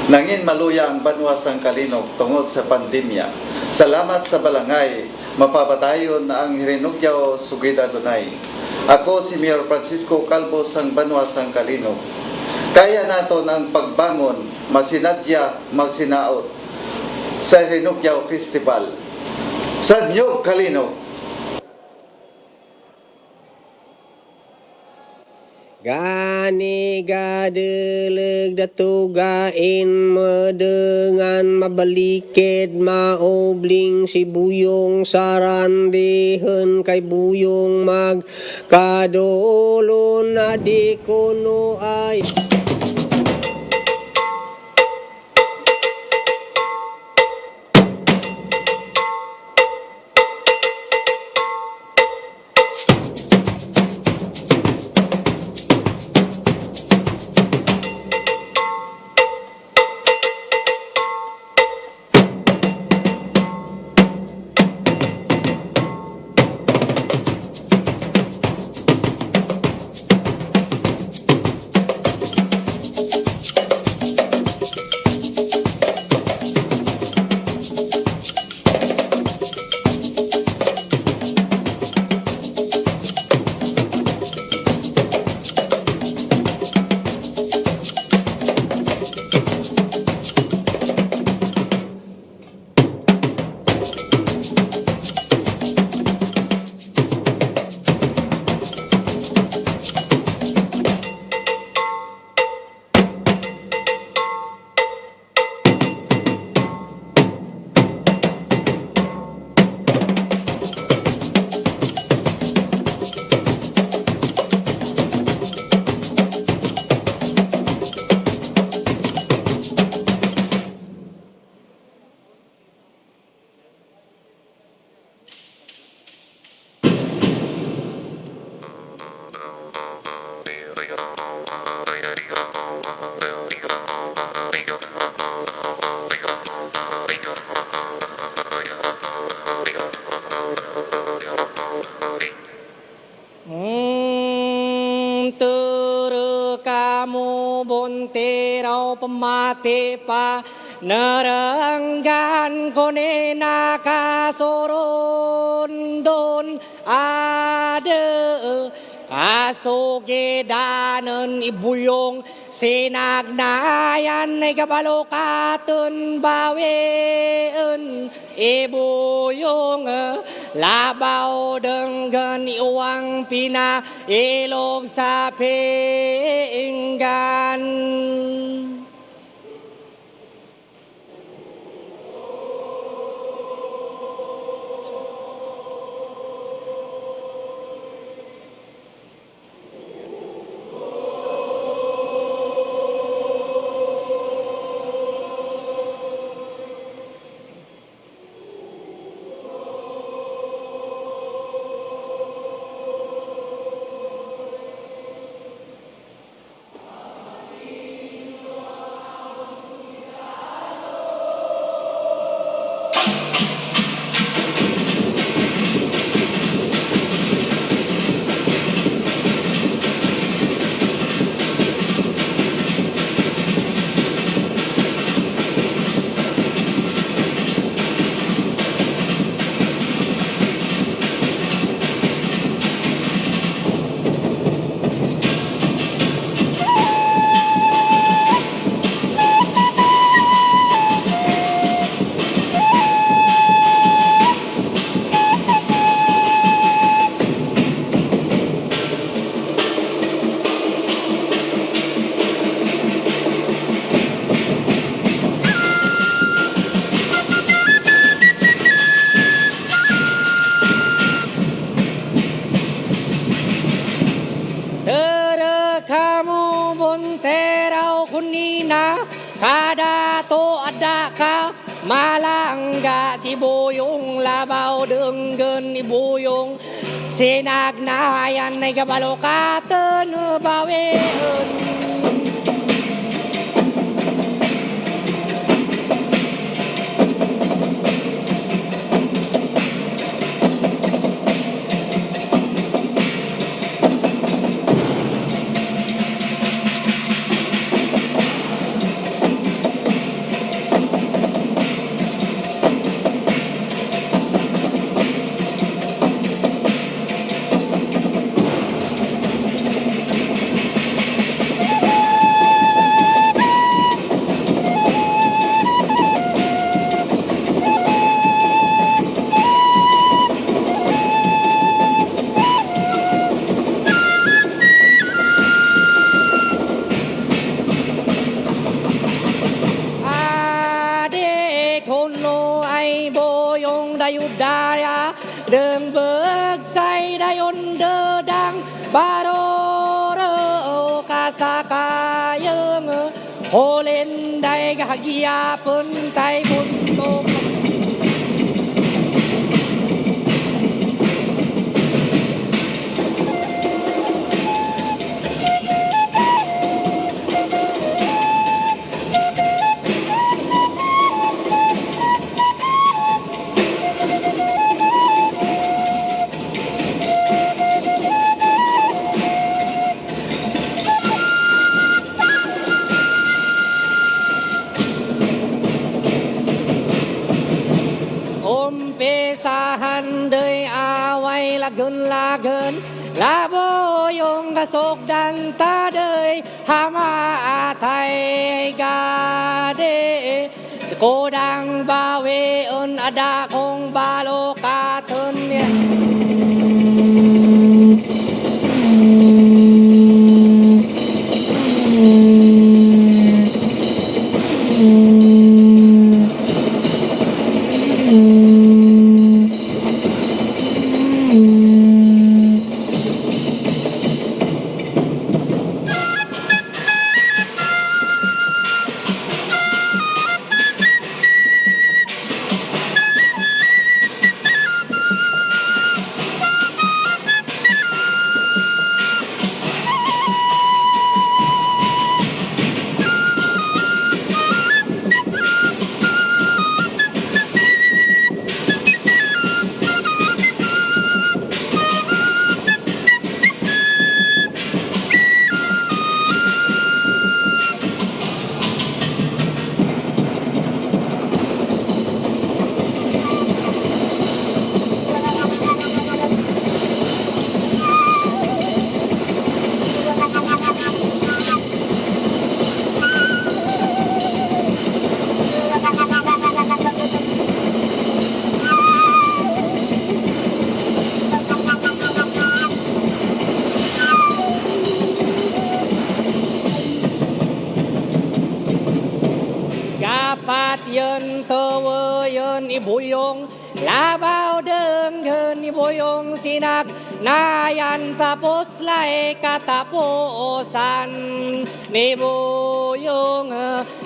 Nangin maluya ang banwa sang Kalinog tungod sa pandemya. Salamat sa balangay, mapabatayon na ang hirinugyaw sugid adunay. Ako si Mayor Francisco Calvo sang banwa sang Kalinog. Kaya naton ang pagbangon, masinadya, magsinaot sa Hirinugyaw Festival. Sa New Kalinog. Gani gadeleg datugain medengan mabalikid maobling si buyong sarandihen kay buyong mag kadulon na di kuno ay kamu bonteraw pamati pa naranggan ko ni nakasoron doon ada kasugidanan ibuyong sinagnayan ay kabalukatan bawin ibuyong labaw dengan iwang pinailog sa pinggan. Kada to ada ka malangga si buyong labaw dengan ibuyong sinagnayan ay kabalukatan bawin. may boyong dayudaya Đừng bước say dayon đơ đang baro rơ ca sa ca yương Hồ lên đây gà gia pun tay bun tô Umpisahan day away lagun La boyong gasok dan taday Hama atay gade Kodang bawi un ada kong balokatun Pat yun tawa yun ibuyong Labaw deng yun ibuyong sinak Nayan tapos lai katapusan Ni buyong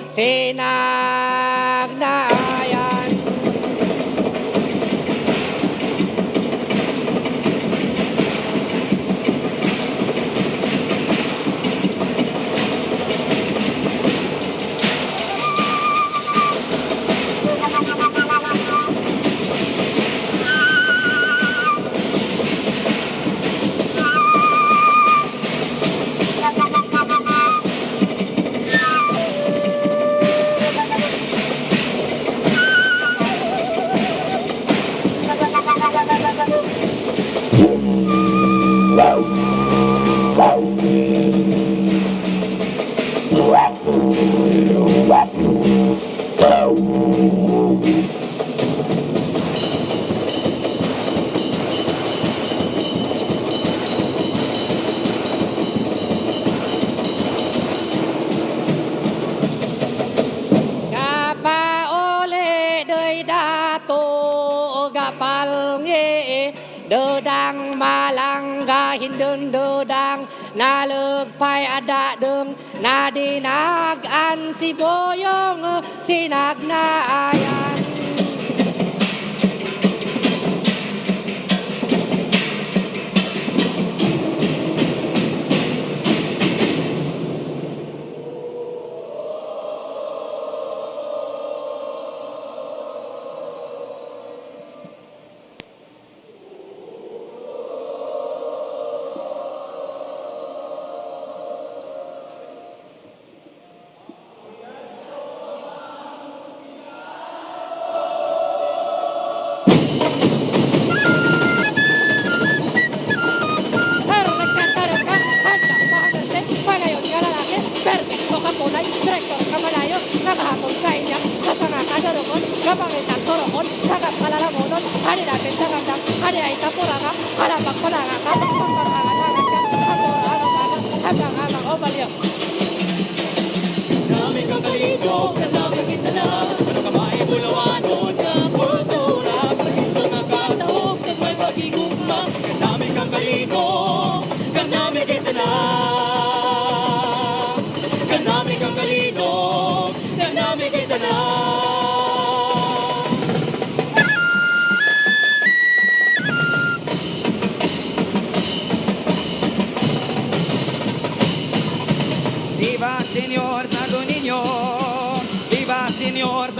sinak nayan Dedang malang gahin den dedang Nalug pai ada deng Nadinag an si boyong Sinag na ayan Dami kang kalito, kadami kita na, ano ka ba ibulawan, noon ka, Señor, Santo Niño. Viva Señor,